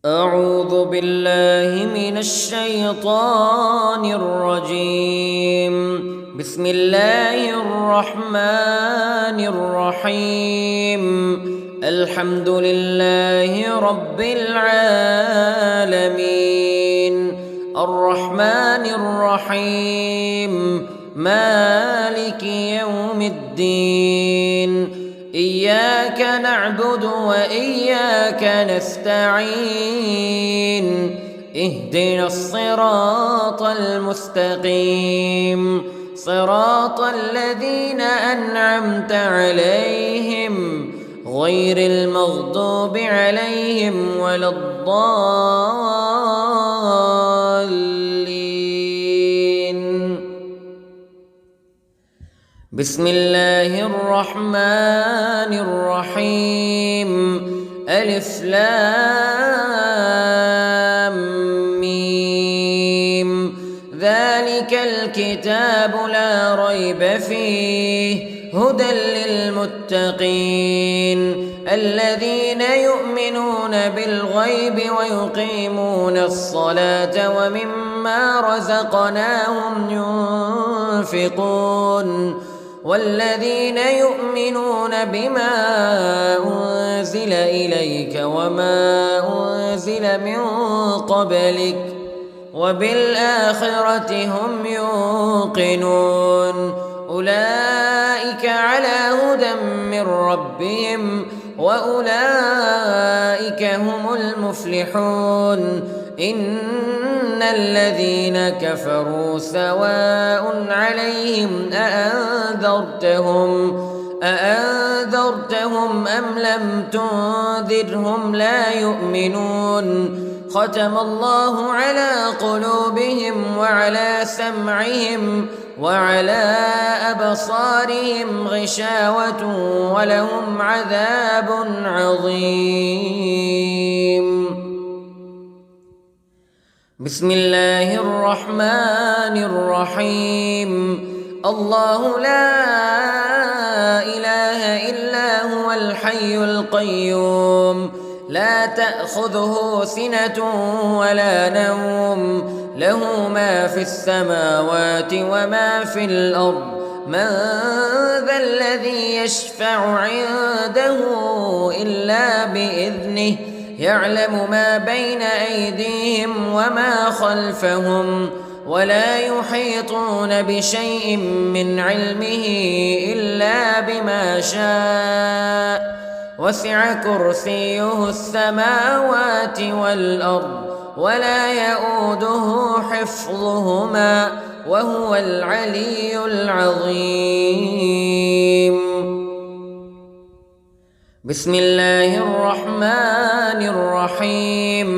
أعوذ بالله من الشيطان الرجيم. بسم الله الرحمن الرحيم. الحمد لله رب العالمين الرحمن الرحيم مالك يوم الدين. إياك نعبد وإياك نستعين. اهدنا الصراط المستقيم صراط الذين أنعمت عليهم غير المغضوب عليهم ولا الضالين. بسم الله الرحمن الرحيم. ألف لام ميم. ذلك الكتاب لا ريب فيه هدى للمتقين الذين يؤمنون بالغيب ويقيمون الصلاة ومما رزقناهم ينفقون والذين يؤمنون بما أنزل إليك وما أنزل من قبلك وبالآخرة هم يوقنون. أولئك على هدى من ربهم وأولئك هم المفلحون. إن الذين كفروا سواء عليهم أأنذرتهم أم لم تنذرهم لا يؤمنون. ختم الله على قلوبهم وعلى سمعهم وعلى أبصارهم غشاوة ولهم عذاب عظيم. بسم الله الرحمن الرحيم. الله لا إله إلا هو الحي القيوم لا تأخذه سنة ولا نوم له ما في السماوات وما في الأرض. من ذا الذي يشفع عنده إلا بإذنه يعلم ما بين أيديهم وما خلفهم ولا يحيطون بشيء من علمه إلا بما شاء. وسع كرسيه السماوات والأرض ولا يؤوده حفظهما وهو العلي العظيم. بسم الله الرحمن الرحيم.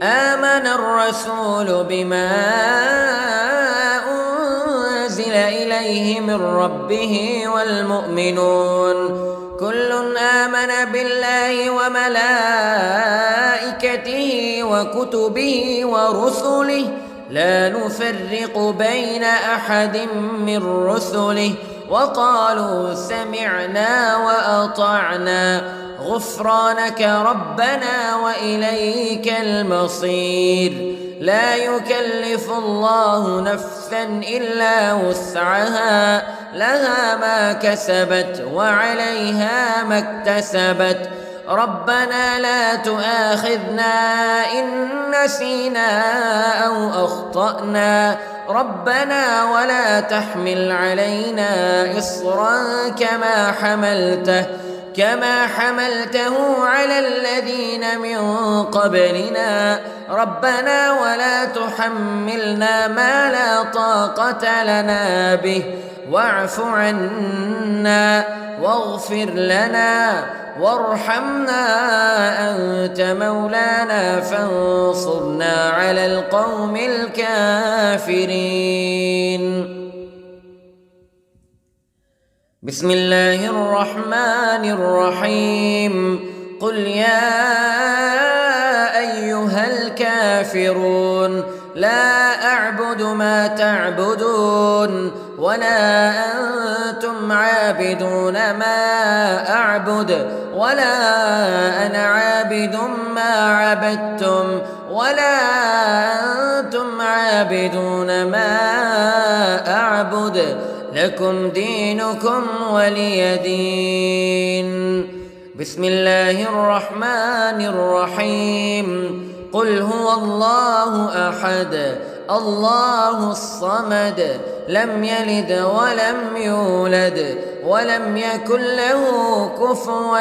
آمن الرسول بما أنزل إليه من ربه والمؤمنون كل آمن بالله وملائكته وكتبه ورسله لا نفرق بين أحد من رسله وقالوا سمعنا وأطعنا غفرانك ربنا وإليك المصير. لا يكلف الله نفسا إلا وسعها لها ما كسبت وعليها ما اكتسبت. ربنا لا تؤاخذنا إن نسينا أو أخطأنا ربنا ولا تحمل علينا إصرا كما حملته على الذين من قبلنا ربنا ولا تحملنا ما لا طاقة لنا به واعف عنا واغفر لنا وارحمنا أنت مولانا فانصرنا على القوم الكافرين. بسم الله الرحمن الرحيم. قل يا أيها الكافرون لا أعبد ما تعبدون ولا أنتم عابدون ما أعبد ولا أنا عابد ما عبدتم ولا أنتم عابدون ما أعبد لكم دينكم ولي دين. بسم الله الرحمن الرحيم. قل هو الله أحد الله الصمد لم يلد ولم يولد ولم يكن له كفوا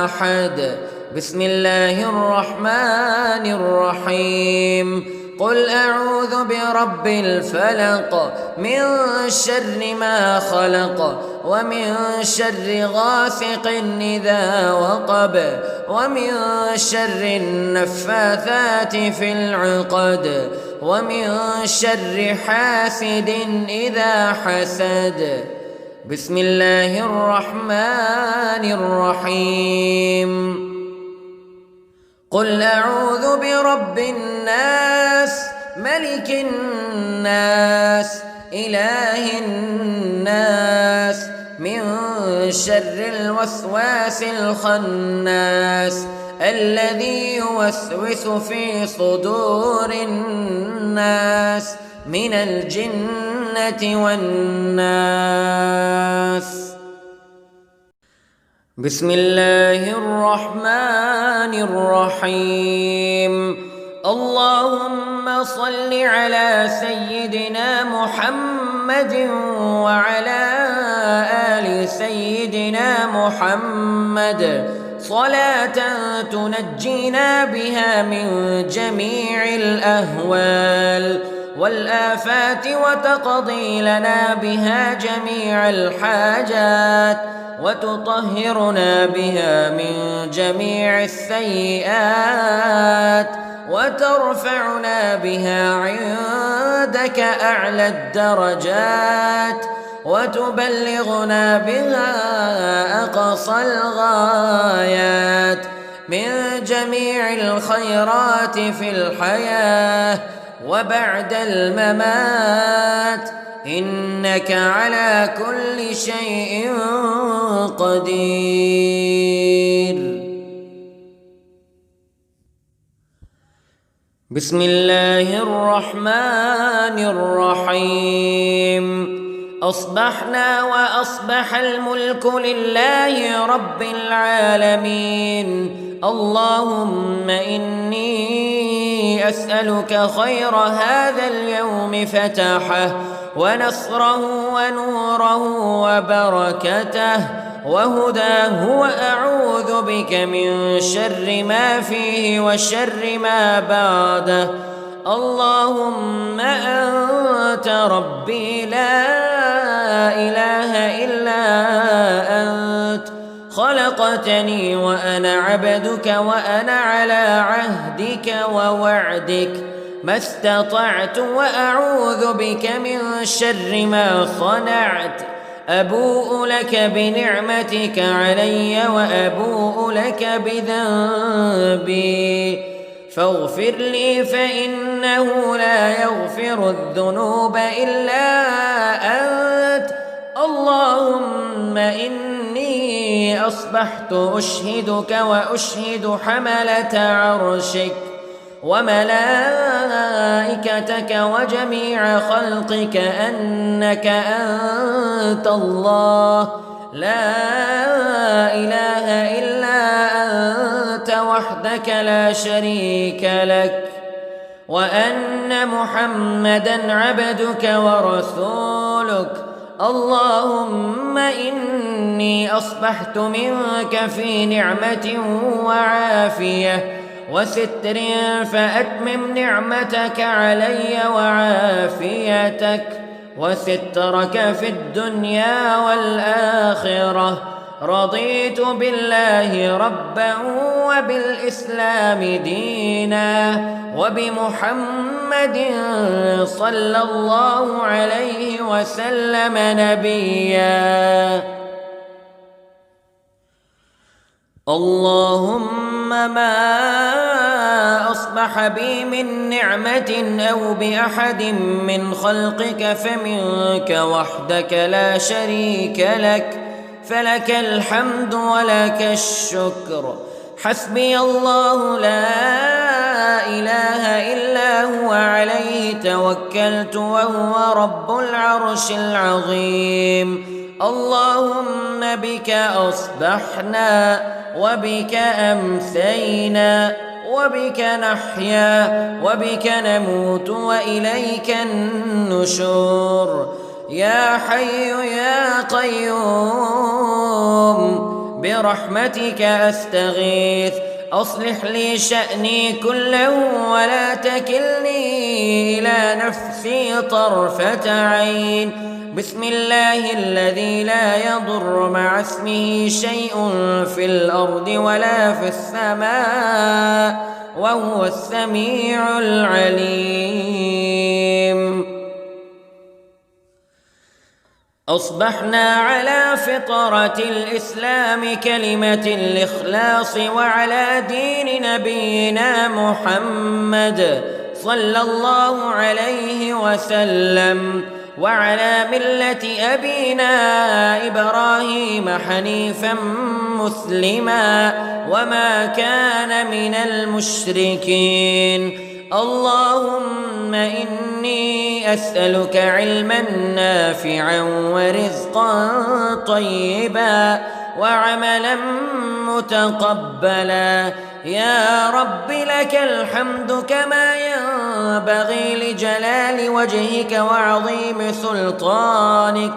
أحد. بسم الله الرحمن الرحيم. قل أعوذ برب الفلق من شر ما خلق ومن شر غاسق إذا وقب ومن شر النفاثات في العقد ومن شر حاسد إذا حسد. بسم الله الرحمن الرحيم. قل أعوذ برب الناس ملك الناس إله الناس من شر الوسواس الخناس الذي يوسوس في صدور الناس من الجنة والناس. بسم الله الرحمن الرحيم. اللهم صل على سيدنا محمد وعلى آل سيدنا محمد صلاة تنجينا بها من جميع الأهوال والآفات وتقضي لنا بها جميع الحاجات وتطهرنا بها من جميع السيئات وترفعنا بها عندك أعلى الدرجات وتبلغنا بها أقصى الغايات من جميع الخيرات في الحياة وبعد الممات إنك على كل شيء قدير. بسم الله الرحمن الرحيم. أصبحنا وأصبح الملك لله رب العالمين. اللهم إني أسألك خير هذا اليوم فتحه ونصره ونوره وبركته وهداه وأعوذ بك من شر ما فيه وشر ما بعده. اللهم أنت ربي لا إله إلا أنت خلقتني وأنا عبدك وأنا على عهدك ووعدك ما استطعت وأعوذ بك من شر ما صنعت. أبوء لك بنعمتك علي وأبوء لك بذنبي فاغفر لي فإنه لا يغفر الذنوب إلا أنت. اللهم إني أصبحت أشهدك وأشهد حملة عرشك وملائكتك وجميع خلقك أنك أنت الله لا إله إلا أنت وحدك لا شريك لك وأن محمدًا عبدك ورسولك. اللهم إني أصبحت منك في نعمة وعافية وستر فأتمم نعمتك علي وعافيتك وسترك في الدنيا والآخرة. رضيت بالله ربا وبالإسلام دينا وبمحمد صلى الله عليه وسلم نبيا. اللهم ما أصبح بي من نعمة أو بأحد من خلقك فمنك وحدك لا شريك لك فلك الحمد ولك الشكر. حسبي الله لا إله إلا هو عليه توكلت وهو رب العرش العظيم. اللهم بك أصبحنا وبك أمسينا وبك نحيا وبك نموت وإليك النشور. يا حي يا قيوم برحمتك أستغيث، أصلح لي شأني كله ولا تكلني إلى نفسي طرفة عين. بسم الله الذي لا يضر مع اسمه شيء في الأرض ولا في السماء وهو السميع العليم. أصبحنا على فطرة الإسلام كلمة الإخلاص وعلى دين نبينا محمد صلى الله عليه وسلم وعلى ملة أبينا إبراهيم حنيفا مسلما وما كان من المشركين. اللهم إني أسألك علما نافعا ورزقا طيبا وعملا متقبلا. يا رب لك الحمد كما ينبغي لجلال وجهك وعظيم سلطانك.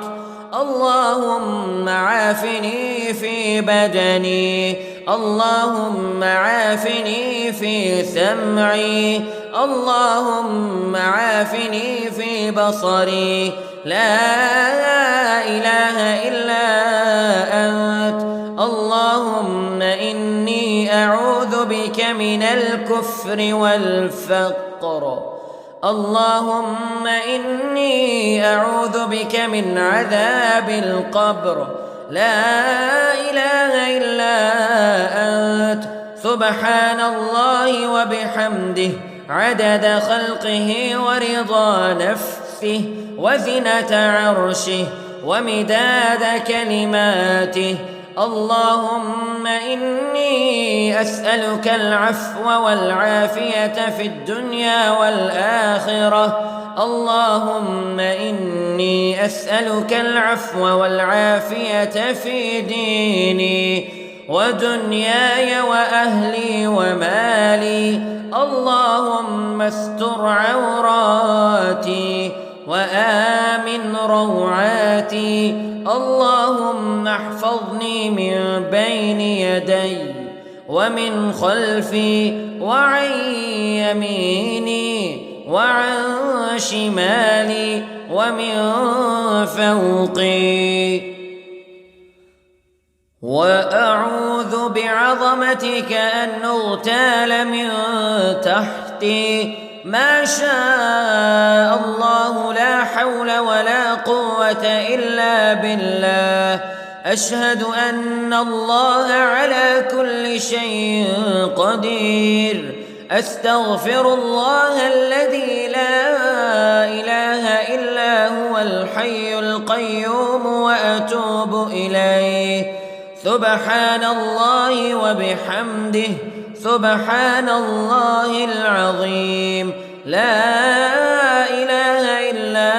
اللهم عافني في بدني، اللهم عافني في سمعي، اللهم عافني في بصري. لا إله إلا أنت. اللهم إني أعوذ بك من الكفر والفقر. اللهم إني أعوذ بك من عذاب القبر. لا إله إلا أنت. سبحان الله وبحمده عدد خلقه ورضا نفسه وزنة عرشه ومداد كلماته. اللهم إني أسألك العفو والعافية في الدنيا والآخرة. اللهم إني أسألك العفو والعافية في ديني ودنياي وأهلي ومالي. اللهم استر عوراتي وآمن روعاتي. اللهم احفظني من بين يدي ومن خلفي وعن يميني وعن شمالي ومن فوقي. وأعوذ بعظمتك أن أغتال من تحتي. ما شاء الله لا حول ولا قوة إلا بالله. أشهد أن الله على كل شيء قدير. أستغفر الله الذي لا إله إلا هو الحي القيوم وأتوب إليه. سبحان الله وبحمده سبحان الله العظيم. لا إله إلا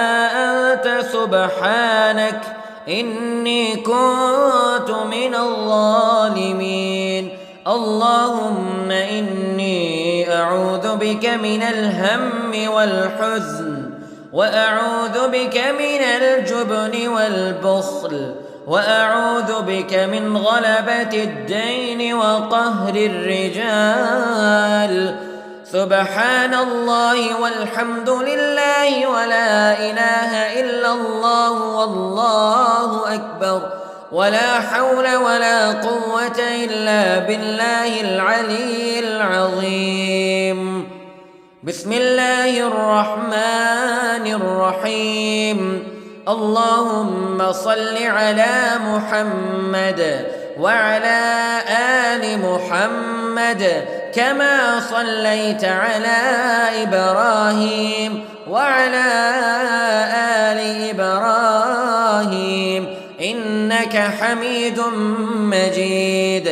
أنت سبحانك إني كنت من الظالمين. اللهم إني أعوذ بك من الهم والحزن وأعوذ بك من الجبن والبخل وأعوذ بك من غلبة الدين وقهر الرجال. سبحان الله والحمد لله ولا إله إلا الله والله أكبر ولا حول ولا قوة إلا بالله العلي العظيم. بسم الله الرحمن الرحيم. اللهم صل على محمد وعلى آل محمد كما صليت على إبراهيم وعلى آل إبراهيم إنك حميد مجيد.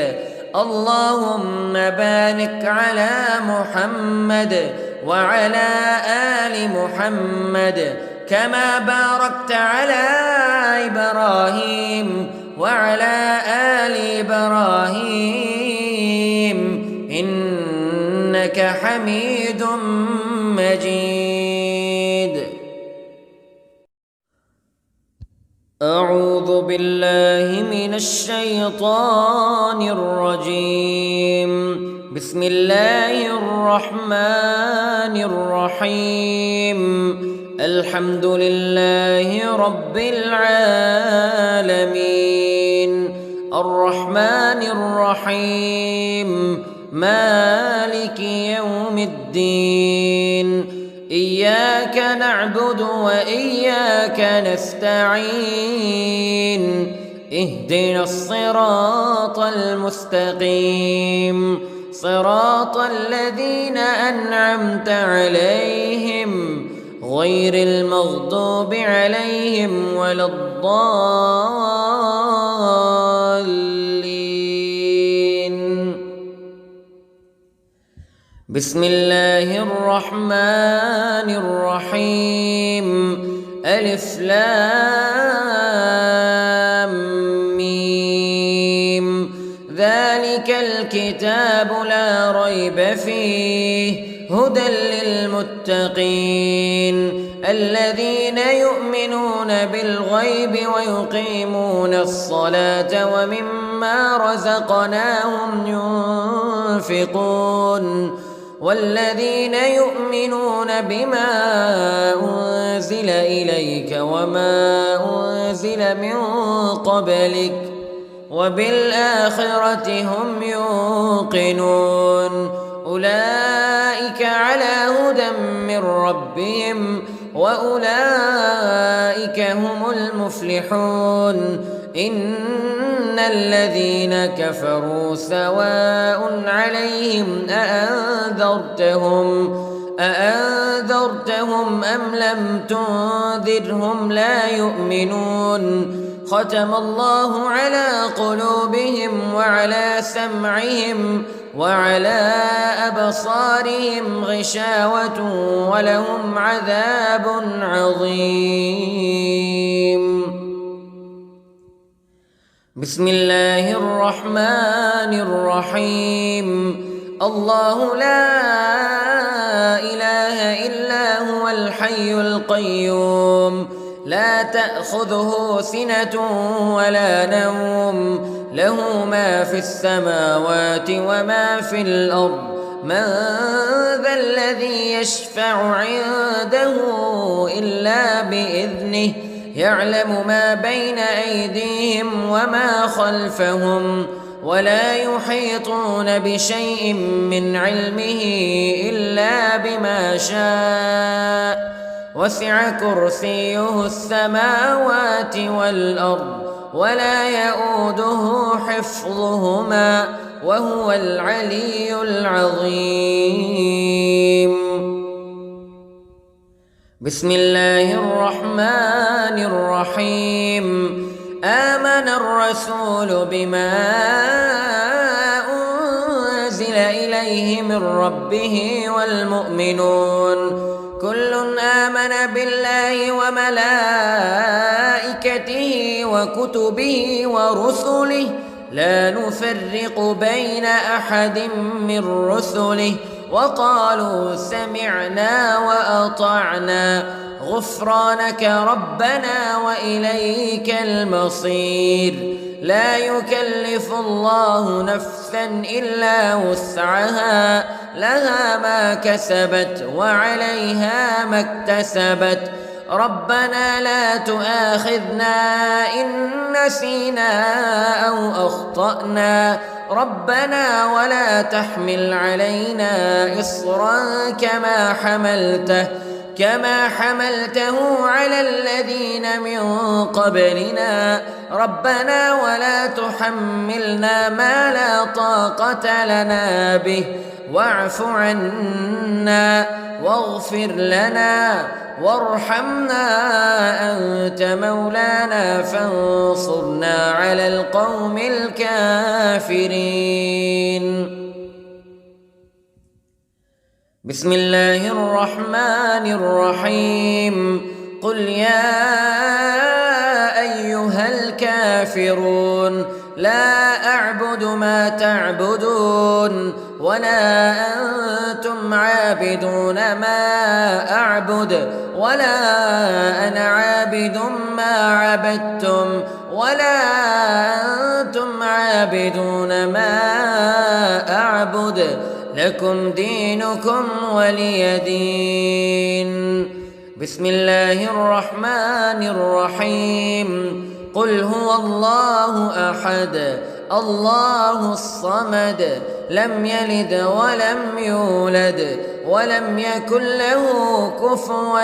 اللهم بارك على محمد وعلى آل محمد كما باركت على إبراهيم وعلى آل إبراهيم إنك حميد مجيد. أعوذ بالله من الشيطان الرجيم. بسم الله الرحمن الرحيم. الحمد لله رب العالمين الرحمن الرحيم مالك يوم الدين. إياك نعبد وإياك نستعين. اهدنا الصراط المستقيم صراط الذين أنعمت عليهم غير المغضوب عليهم ولا الضالين. بسم الله الرحمن الرحيم. ألف لام ميم. ذلك الكتاب لا ريب فيه هدى للمتقين الذين يؤمنون بالغيب ويقيمون الصلاة ومما رزقناهم ينفقون والذين يؤمنون بما أنزل إليك وما أنزل من قبلك وبالآخرة هم يوقنون. أولئك على هدى من ربهم وأولئك هم المفلحون. إن الذين كفروا سواء عليهم أأنذرتهم أم لم تنذرهم لا يؤمنون. ختم الله على قلوبهم وعلى سمعهم وعلى أبصارهم غشاوة ولهم عذاب عظيم. بسم الله الرحمن الرحيم. الله لا إله إلا هو الحي القيوم لا تأخذه سنة ولا نوم له ما في السماوات وما في الأرض. من ذا الذي يشفع عنده إلا بإذنه يعلم ما بين أيديهم وما خلفهم ولا يحيطون بشيء من علمه إلا بما شاء. وسع كرسيه السماوات والأرض ولا يؤوده حفظهما وهو العلي العظيم. بسم الله الرحمن الرحيم. آمن الرسول بما أنزل إليه من ربه والمؤمنون كل آمن بالله وملائكته وكتبه ورسله لا نفرق بين أحد من رسله وقالوا سمعنا وأطعنا غفرانك ربنا وإليك المصير. لا يكلف الله نفسا إلا وسعها لها ما كسبت وعليها ما اكتسبت. ربنا لا تؤاخذنا إن نسينا أو أخطأنا ربنا ولا تحمل علينا إصرا كما حملته على الذين من قبلنا ربنا ولا تحملنا ما لا طاقة لنا به واعف عنا واغفر لنا وارحمنا أنت مولانا فانصرنا على القوم الكافرين. بسم الله الرحمن الرحيم. قل يا أيها الكافرون لا أعبد ما تعبدون ولا أنتم عابدون ما أعبد ولا أنا عابد ما عبدتم ولا أنتم عابدون ما أعبد لكم دينكم ولي دين. بسم الله الرحمن الرحيم. قل هو الله أحد الله الصمد لم يلد ولم يولد ولم يكن له كفوا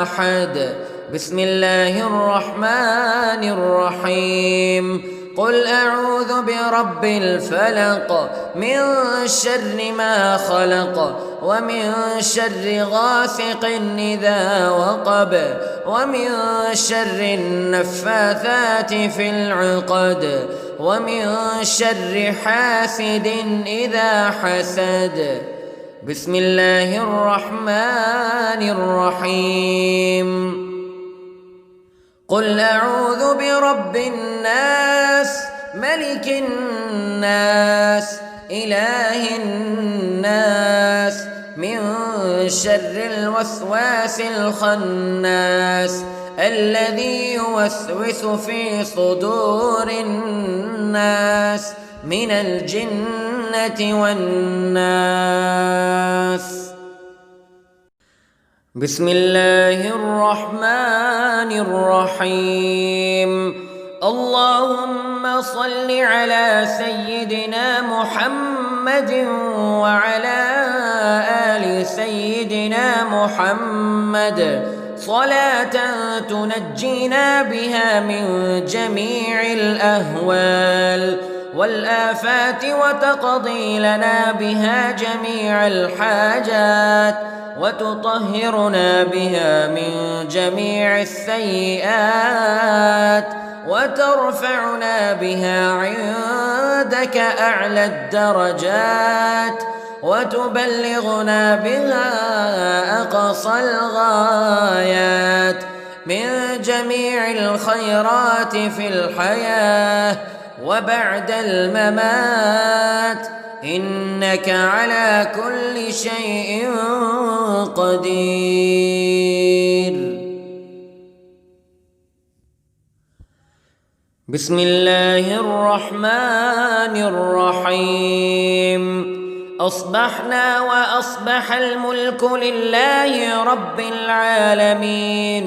أحد. بسم الله الرحمن الرحيم. قل أعوذ برب الفلق من شر ما خلق ومن شر غاسق إذا وقب ومن شر النفاثات في العقد ومن شر حاسد إذا حسد. بسم الله الرحمن الرحيم. قل أعوذ برب الناس ملك الناس إله الناس من شر الوسواس الخناس الذي يوسوس في صدور الناس من الجنة والناس. بسم الله الرحمن الرحيم. اللهم صل على سيدنا محمد وعلى آل سيدنا محمد صلاة تنجينا بها من جميع الأهوال والآفات وتقضي لنا بها جميع الحاجات وتطهرنا بها من جميع السيئات وترفعنا بها عندك أعلى الدرجات وتبلغنا بها أقصى الغايات من جميع الخيرات في الحياة وبعد الممات إنك على كل شيء قدير. بسم الله الرحمن الرحيم. أصبحنا وأصبح الملك لله رب العالمين.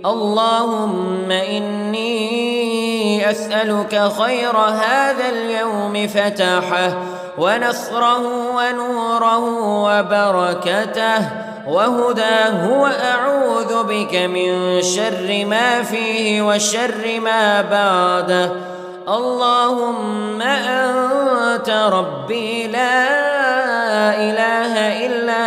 اللهم إني أسألك خير هذا اليوم فتحه ونصره ونوره وبركته وهداه وأعوذ بك من شر ما فيه وشر ما بعده. اللهم أنت ربي لا إله إلا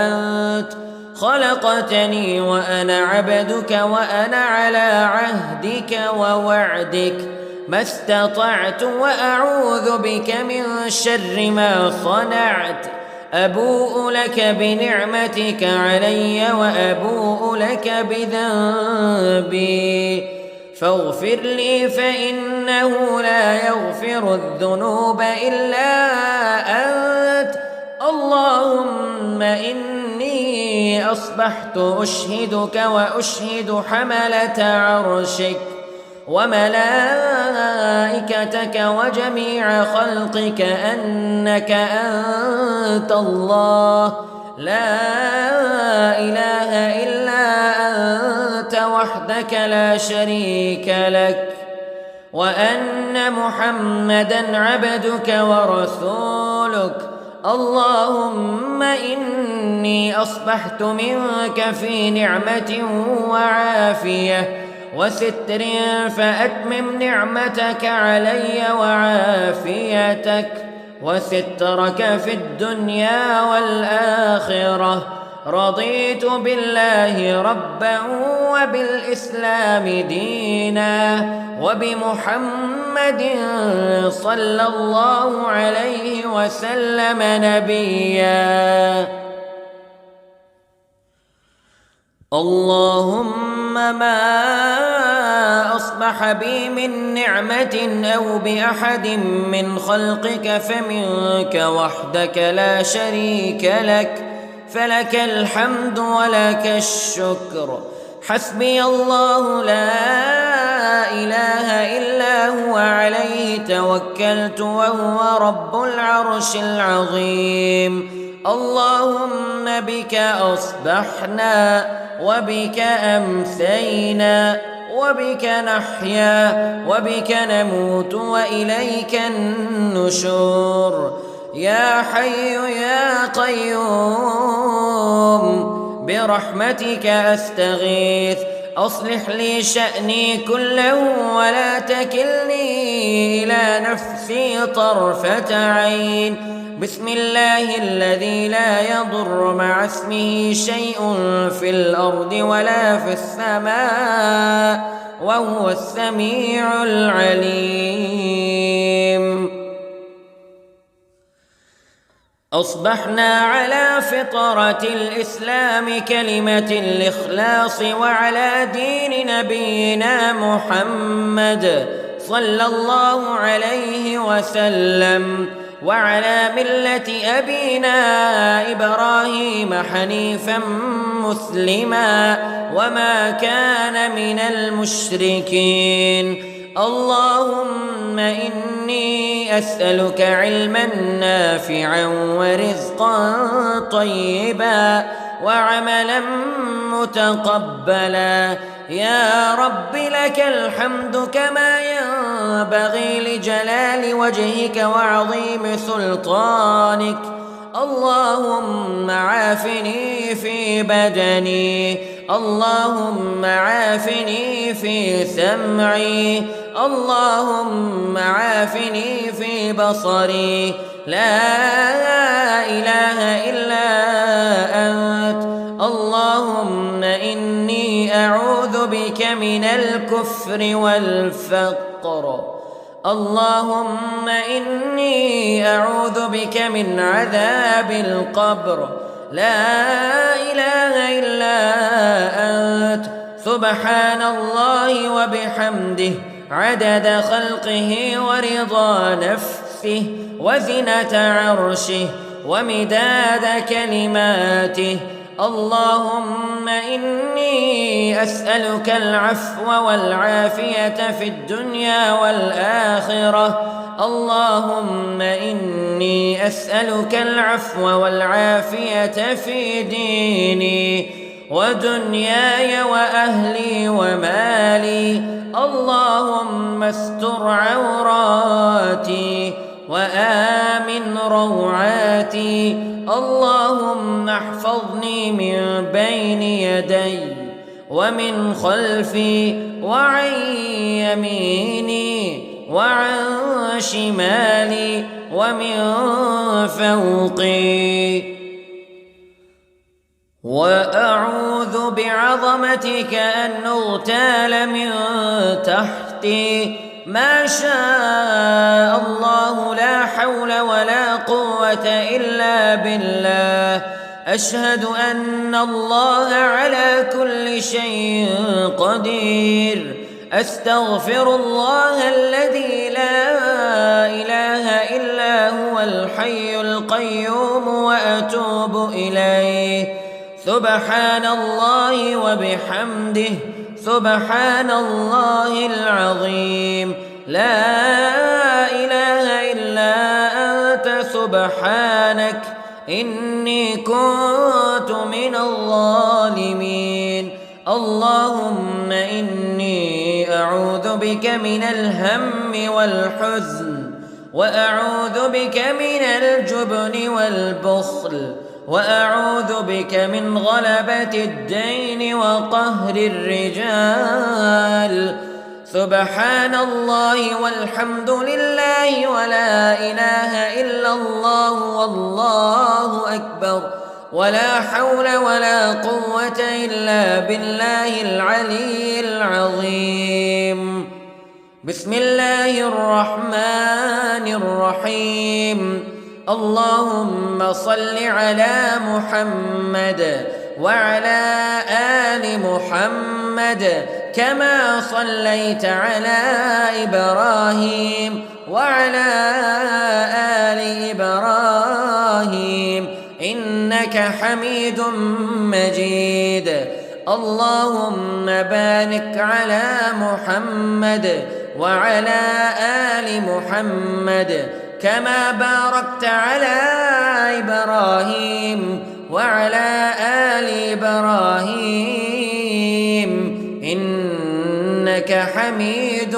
أنت خلقتني وأنا عبدك وأنا على عهدك ووعدك ما استطعت وأعوذ بك من شر ما صنعت. أبوء لك بنعمتك علي وأبوء لك بذنبي فاغفر لي فإنه لا يغفر الذنوب إلا أنت. اللهم إني أصبحت أشهدك وأشهد حملة عرشك وملائكتك وجميع خلقك أنك أنت الله لا إله إلا أنت وحدك لا شريك لك وأن محمدًا عبدك ورسولك. اللهم إني أصبحت منك في نعمة وعافية وستر فأتمم نعمتك علي وعافيتك وسترك في الدنيا والآخرة. رضيت بالله ربا وبالإسلام دينا وبمحمد صلى الله عليه وسلم نبيا. اللهم ما أصبح بي من نعمة أو بأحد من خلقك فمنك وحدك لا شريك لك، فلك الحمد ولك الشكر. حسبي الله لا إله إلا هو عليه توكلت وهو رب العرش العظيم. اللهم بك أصبحنا وبك أمسينا وبك نحيا وبك نموت وإليك النشور. يا حي يا قيوم برحمتك أستغيث، أصلح لي شأني كله ولا تكلني إلى نفسي طرفة عين. بسم الله الذي لا يضر مع اسمه شيء في الأرض ولا في السماء وهو السميع العليم. أصبحنا على فطرة الإسلام كلمة الإخلاص وعلى دين نبينا محمد صلى الله عليه وسلم وعلى ملة أبينا إبراهيم حنيفا مسلما وما كان من المشركين. اللهم إني أسألك علما نافعا ورزقا طيبا وعملا متقبلا. يا رب لك الحمد كما ينبغي لجلال وجهك وعظيم سلطانك. اللهم عافني في بدني، اللهم عافني في سمعي، اللهم عافني في بصري. لا إله إلا أنت. اللهم إني أعوذ بك من الكفر والفقر. اللهم إني أعوذ بك من عذاب القبر. لا إله إلا أنت. سبحان الله وبحمده عدد خلقه ورضا نفسه وزنة عرشه ومداد كلماته. اللهم إني أسألك العفو والعافية في الدنيا والآخرة. اللهم إني أسألك العفو والعافية في ديني ودنياي وأهلي ومالي. اللهم استر عوراتي وآمن روعاتي. اللهم احفظني من بين يدي ومن خلفي وعن يميني وعن شمالي ومن فوقي. وأعوذ بعظمتك أن أغتال من تحتي. ما شاء الله لا حول ولا قوة إلا بالله. أشهد أن الله على كل شيء قدير. أستغفر الله الذي لا إله إلا هو الحي القيوم وأتوب إليه. سبحان الله وبحمده سبحان الله العظيم. لا إله إلا أنت سبحانك إني كنت من الظالمين. اللهم إني أعوذ بك من الهم والحزن وأعوذ بك من الجبن والبخل وأعوذ بك من غلبة الدين وقهر الرجال. سبحان الله والحمد لله ولا إله إلا الله والله أكبر ولا حول ولا قوة إلا بالله العلي العظيم. بسم الله الرحمن الرحيم. اللهم صل على محمد وعلى آل محمد كما صليت على إبراهيم وعلى آل إبراهيم إنك حميد مجيد. اللهم بارك على محمد وعلى آل محمد كما باركت على إبراهيم وعلى آل إبراهيم إنك حميد